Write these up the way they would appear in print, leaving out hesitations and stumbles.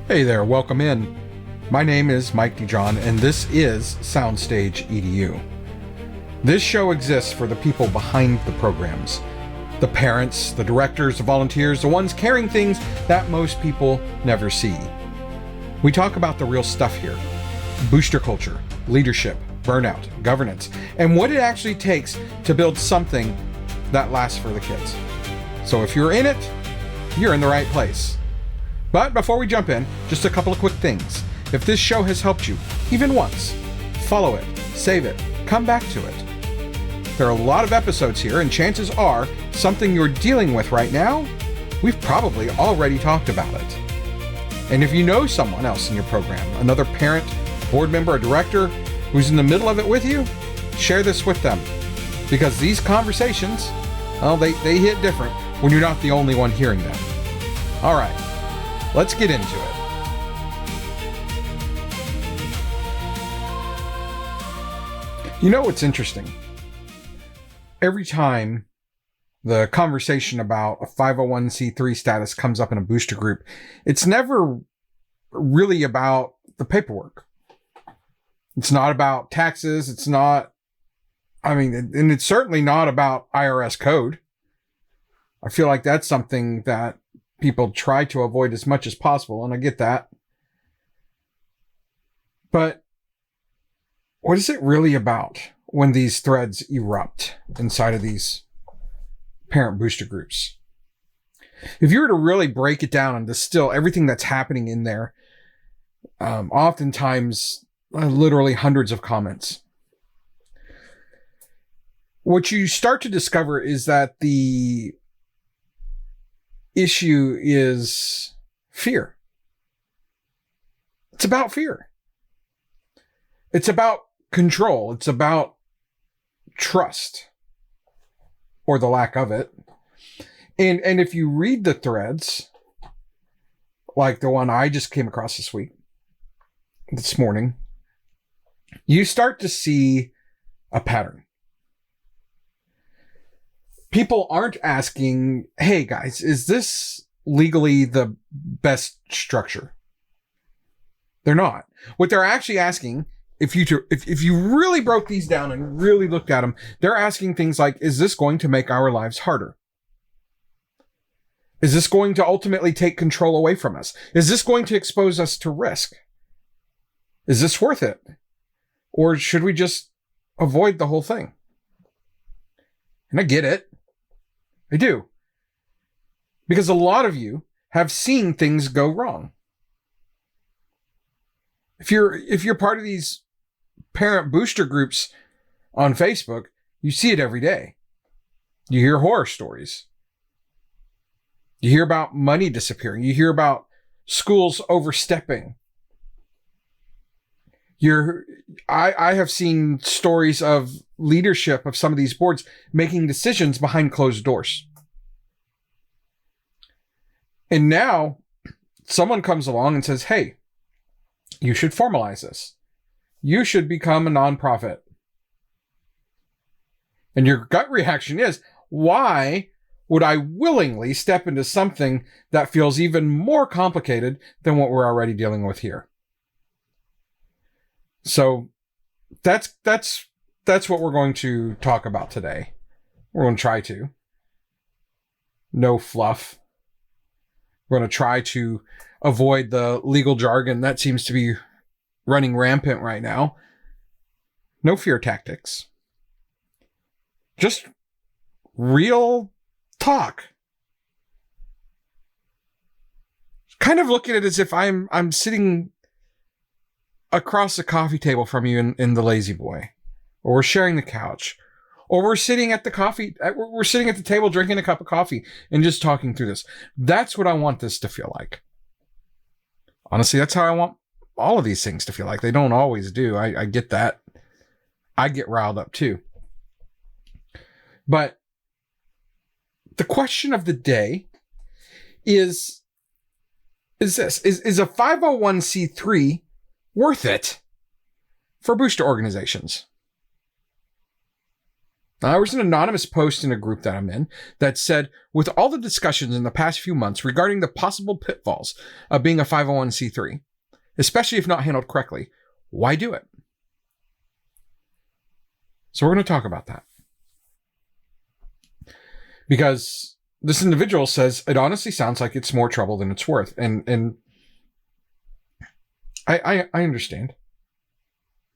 Hey there, welcome in. My name is Mike DeJohn, and this is Soundstage EDU. This show exists for the people behind the programs. The parents, the directors, the volunteers, the ones carrying things that most people never see. We talk about the real stuff here. Booster culture, leadership, burnout, governance, and what it actually takes to build something that lasts for the kids. So if you're in it, you're in the right place. But before we jump in, just a couple of quick things. If this show has helped you, even once, follow it, save it, come back to it. There are a lot of episodes here, and chances are something you're dealing with right now, we've probably already talked about it. And if you know someone else in your program, another parent, board member, or director who's in the middle of it with you, share this with them. Because these conversations, well, they hit different when you're not the only one hearing them. All right. Let's get into it. You know what's interesting? Every time the conversation about a 501c3 status comes up in a booster group, it's never really about the paperwork. It's not about taxes. It's not, and it's certainly not about IRS code. I feel like that's something that people try to avoid as much as possible, and I get that. But what is it really about when these threads erupt inside of these parent booster groups? If you were to really break it down and distill everything that's happening in there, oftentimes literally hundreds of comments. What you start to discover is that the issue is fear. It's about fear. It's about control. It's about trust, or the lack of it. And if you read the threads, like the one I just came across this morning, you start to see a pattern. People aren't asking, hey guys, is this legally the best structure? They're not. What they're actually asking, if you really broke these down and really looked at them, they're asking things like, is this going to make our lives harder? Is this going to ultimately take control away from us? Is this going to expose us to risk? Is this worth it? Or should we just avoid the whole thing? And I get it. I do. Because a lot of you have seen things go wrong. If you're part of these parent booster groups on Facebook, you see it every day. You hear horror stories. You hear about money disappearing. You hear about schools overstepping. I have seen stories of leadership of some of these boards making decisions behind closed doors. And now someone comes along and says, hey, you should formalize this. You should become a nonprofit. And your gut reaction is, why would I willingly step into something that feels even more complicated than what we're already dealing with here? So that's what we're going to talk about today. We're going to try to. No fluff. We're going to try to avoid the legal jargon that seems to be running rampant right now. No fear tactics. Just real talk. Kind of look at it as if I'm sitting across the coffee table from you in the Lazy Boy, or we're sharing the couch, or we're sitting at the table drinking a cup of coffee and just talking through this. That's what I want this to feel like. Honestly, that's how I want all of these things to feel like. They don't always do. I get that. I get riled up too. But the question of the day is this. Is a 501c3 worth it for booster organizations? There was an anonymous post in a group that I'm in that said, with all the discussions in the past few months regarding the possible pitfalls of being a 501c3, especially if not handled correctly, why do it? So we're going to talk about that. Because this individual says it honestly sounds like it's more trouble than it's worth. And I understand.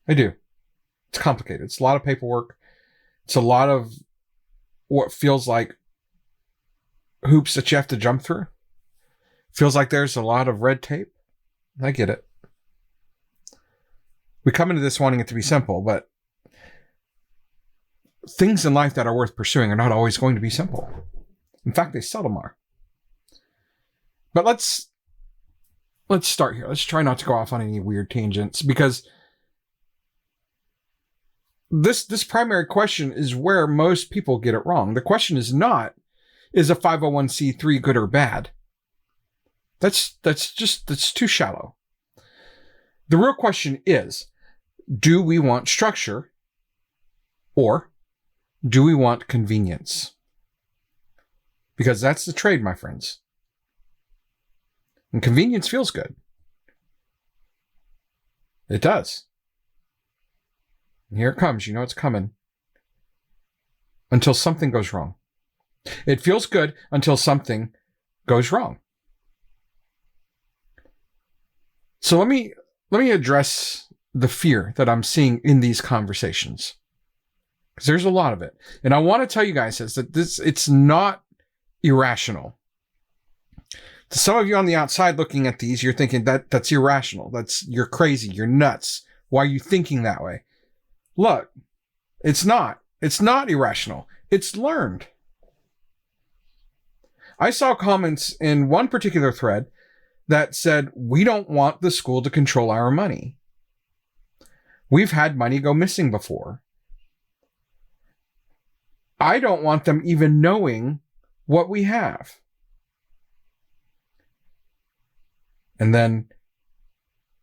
I do. It's complicated. It's a lot of paperwork. It's a lot of what feels like hoops that you have to jump through. Feels like there's a lot of red tape. I get it. We come into this wanting it to be simple, but things in life that are worth pursuing are not always going to be simple. In fact, they seldom are. But let's start here. Let's try not to go off on any weird tangents, because this primary question is where most people get it wrong. The question is not, is a 501c3 good or bad? That's too shallow. The real question is, do we want structure or do we want convenience? Because that's the trade, my friends. And convenience feels good. It does. And here it comes. You know it's coming. Until something goes wrong. It feels good until something goes wrong. So let me address the fear that I'm seeing in these conversations. Because there's a lot of it. And I want to tell you guys that it's not irrational. To some of you on the outside looking at these, you're thinking that's irrational. You're crazy. You're nuts. Why are you thinking that way? Look, it's not. It's not irrational. It's learned. I saw comments in one particular thread that said, we don't want the school to control our money. We've had money go missing before. I don't want them even knowing what we have. And then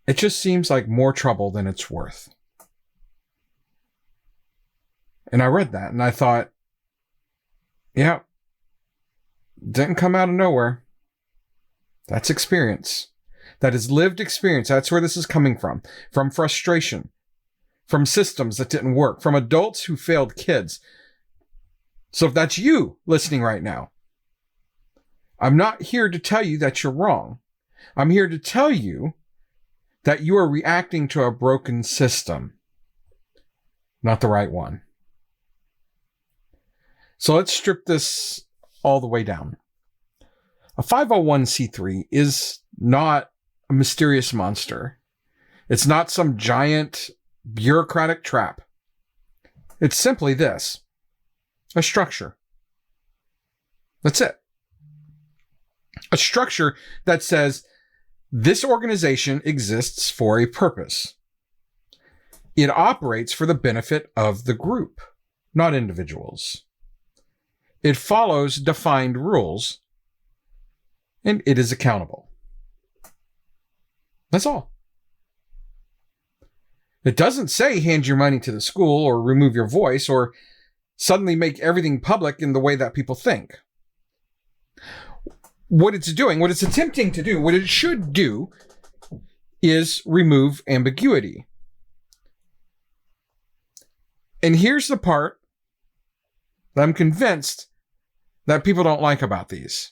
it just seems like more trouble than it's worth. And I read that and I thought, yeah, didn't come out of nowhere. That's experience. That is lived experience. That's where this is coming from. From frustration. From systems that didn't work. From adults who failed kids. So if that's you listening right now, I'm not here to tell you that you're wrong. I'm here to tell you that you are reacting to a broken system, not the right one. So let's strip this all the way down. A 501c3 is not a mysterious monster. It's not some giant bureaucratic trap. It's simply this: a structure. That's it. A structure that says this organization exists for a purpose. It operates for the benefit of the group, not individuals. It follows defined rules, and it is accountable. That's all. It doesn't say hand your money to the school or remove your voice or suddenly make everything public in the way that people think. What it's doing, what it's attempting to do, what it should do is remove ambiguity. And here's the part that I'm convinced that people don't like about these.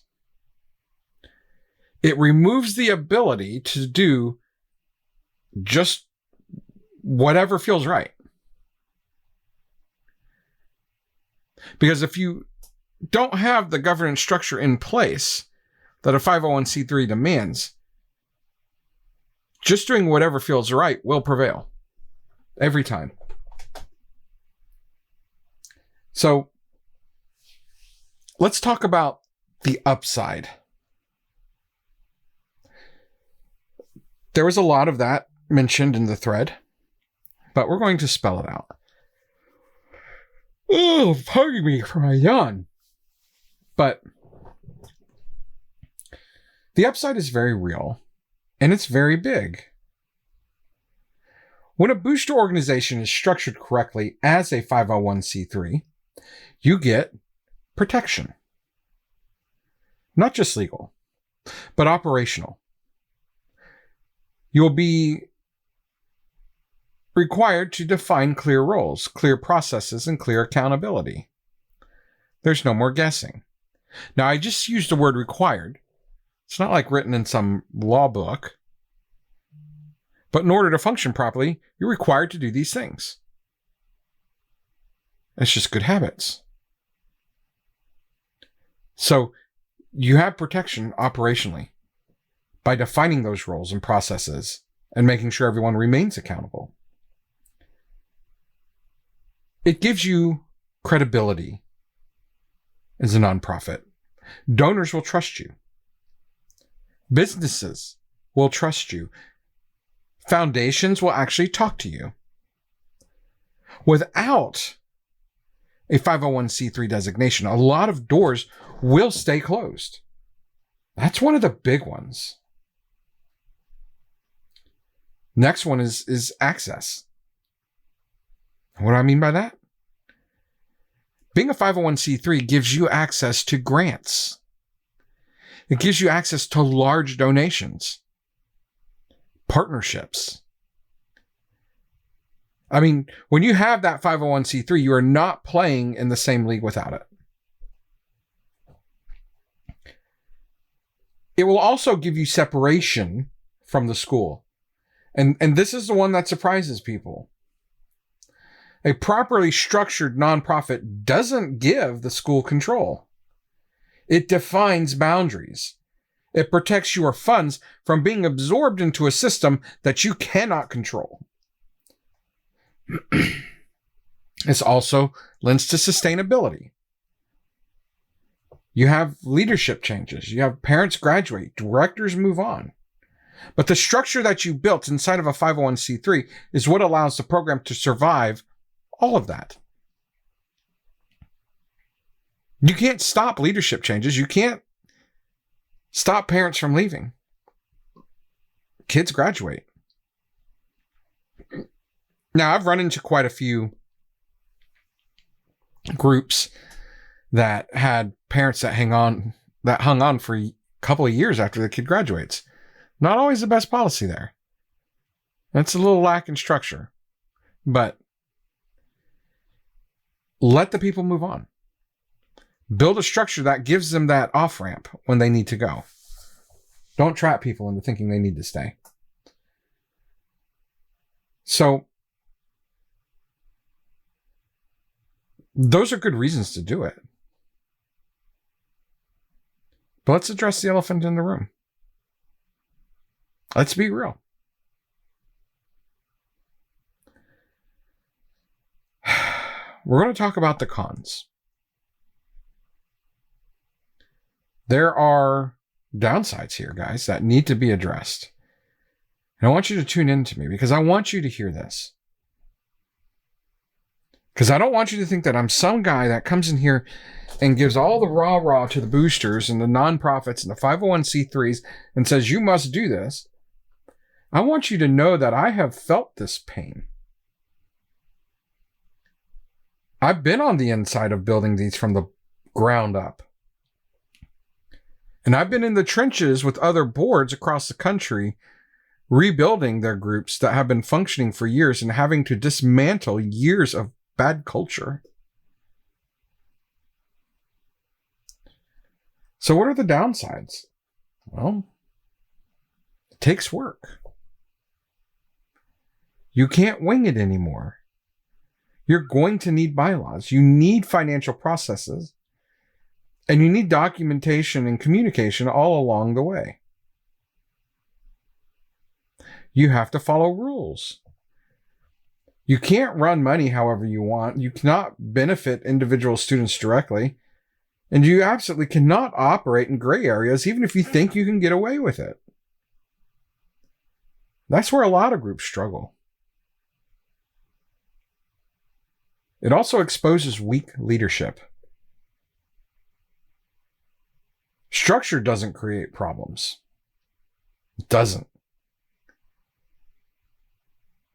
It removes the ability to do just whatever feels right. Because if you don't have the governance structure in place that a 501c3 demands, just doing whatever feels right will prevail. Every time. So, let's talk about the upside. There was a lot of that mentioned in the thread, but we're going to spell it out. Oh, pardon me for my yawn. But the upside is very real, and it's very big. When a booster organization is structured correctly as a 501c3, You get protection. Not just legal, but operational. You'll be required to define clear roles, clear processes, and clear accountability. There's no more guessing. Now, I just used the word required. It's not like written in some law book. But in order to function properly, you're required to do these things. It's just good habits. So you have protection operationally by defining those roles and processes and making sure everyone remains accountable. It gives you credibility as a nonprofit. Donors will trust you. Businesses will trust you. Foundations will actually talk to you. Without a 501c3 designation, a lot of doors will stay closed. That's one of the big ones. Next one is access. What do I mean by that? Being a 501c3 gives you access to grants. It gives you access to large donations, partnerships. I mean, when you have that 501c3, you are not playing in the same league without it. It will also give you separation from the school. And this is the one that surprises people. A properly structured nonprofit doesn't give the school control. It defines boundaries. It protects your funds from being absorbed into a system that you cannot control. This also lends to sustainability. You have leadership changes. You have parents graduate, directors move on. But the structure that you built inside of a 501c3 is what allows the program to survive all of that. You can't stop leadership changes. You can't stop parents from leaving. Kids graduate. Now, I've run into quite a few groups that had parents that hung on for a couple of years after the kid graduates. Not always the best policy there. That's a little lack in structure. But let the people move on. Build a structure that gives them that off-ramp when they need to go. Don't trap people into thinking they need to stay. So, those are good reasons to do it. But let's address the elephant in the room. Let's be real. We're going to talk about the cons. There are downsides here, guys, that need to be addressed. And I want you to tune in to me because I want you to hear this. Because I don't want you to think that I'm some guy that comes in here and gives all the rah-rah to the boosters and the nonprofits and the 501c3s and says, you must do this. I want you to know that I have felt this pain. I've been on the inside of building these from the ground up. And I've been in the trenches with other boards across the country, rebuilding their groups that have been functioning for years and having to dismantle years of bad culture. So what are the downsides? Well, it takes work. You can't wing it anymore. You're going to need bylaws. You need financial processes. And you need documentation and communication all along the way. You have to follow rules. You can't run money however you want. You cannot benefit individual students directly. And you absolutely cannot operate in gray areas, even if you think you can get away with it. That's where a lot of groups struggle. It also exposes weak leadership. Structure doesn't create problems. It doesn't.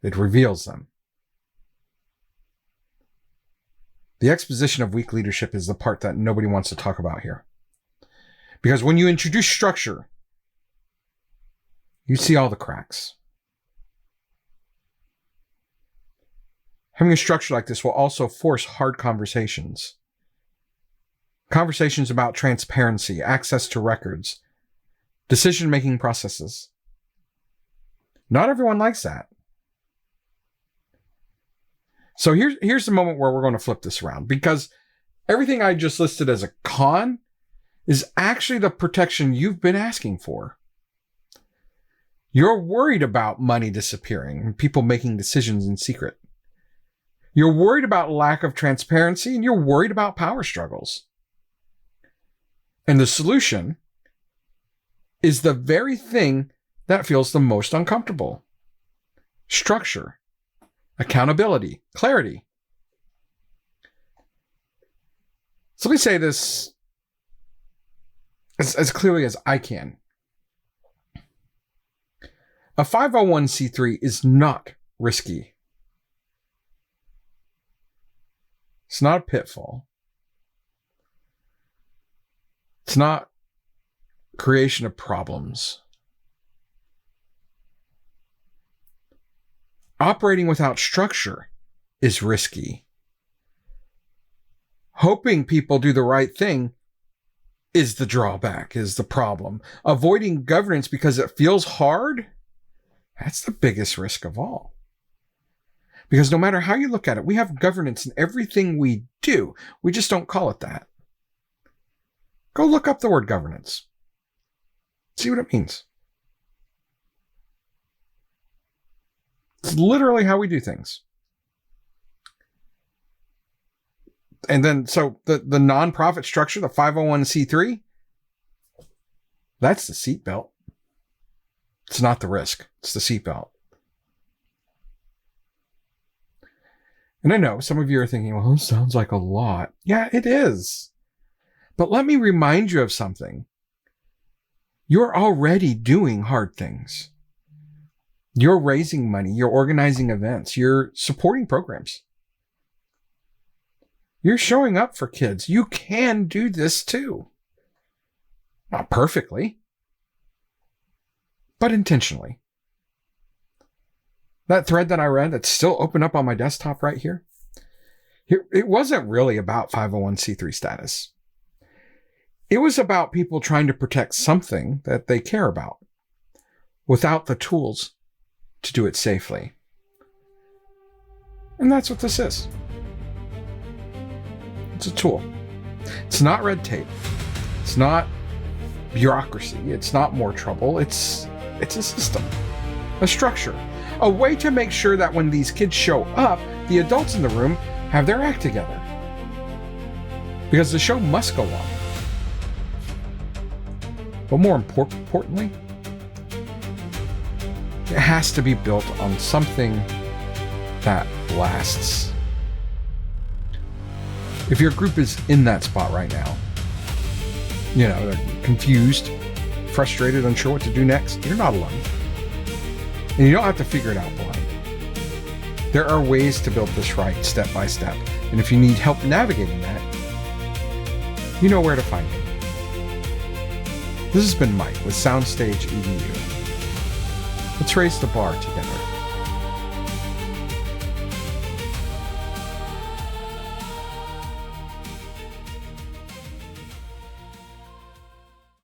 It reveals them. The exposition of weak leadership is the part that nobody wants to talk about here. Because when you introduce structure, you see all the cracks. Having a structure like this will also force hard conversations. Conversations about transparency, access to records, decision-making processes. Not everyone likes that. So here's the moment where we're going to flip this around, because everything I just listed as a con is actually the protection you've been asking for. You're worried about money disappearing and people making decisions in secret. You're worried about lack of transparency, and you're worried about power struggles. And the solution is the very thing that feels the most uncomfortable. Structure, accountability, clarity. So let me say this as clearly as I can. A 501c3 is not risky. It's not a pitfall. It's not creation of problems. Operating without structure is risky. Hoping people do the right thing is the drawback, is the problem. Avoiding governance because it feels hard, that's the biggest risk of all. Because no matter how you look at it, we have governance in everything we do. We just don't call it that. Go look up the word governance. See what it means. It's literally how we do things. And then, so the nonprofit structure, the 501c3, that's the seatbelt. It's not the risk. It's the seatbelt. And I know some of you are thinking, well, this sounds like a lot. Yeah, it is. But let me remind you of something. You're already doing hard things. You're raising money. You're organizing events. You're supporting programs. You're showing up for kids. You can do this too. Not perfectly, but intentionally. That thread that I read that's still open up on my desktop right here, it wasn't really about 501c3 status. It was about people trying to protect something that they care about without the tools to do it safely. And that's what this is. It's a tool. It's not red tape. It's not bureaucracy. It's not more trouble. It's a system, a structure, a way to make sure that when these kids show up, the adults in the room have their act together. Because the show must go on. But more importantly, it has to be built on something that lasts. If your group is in that spot right now, they're confused, frustrated, unsure what to do next, you're not alone. And you don't have to figure it out blind. There are ways to build this right, step by step. And if you need help navigating that, you know where to find me. This has been Mike with Soundstage EDU. Let's raise the bar together.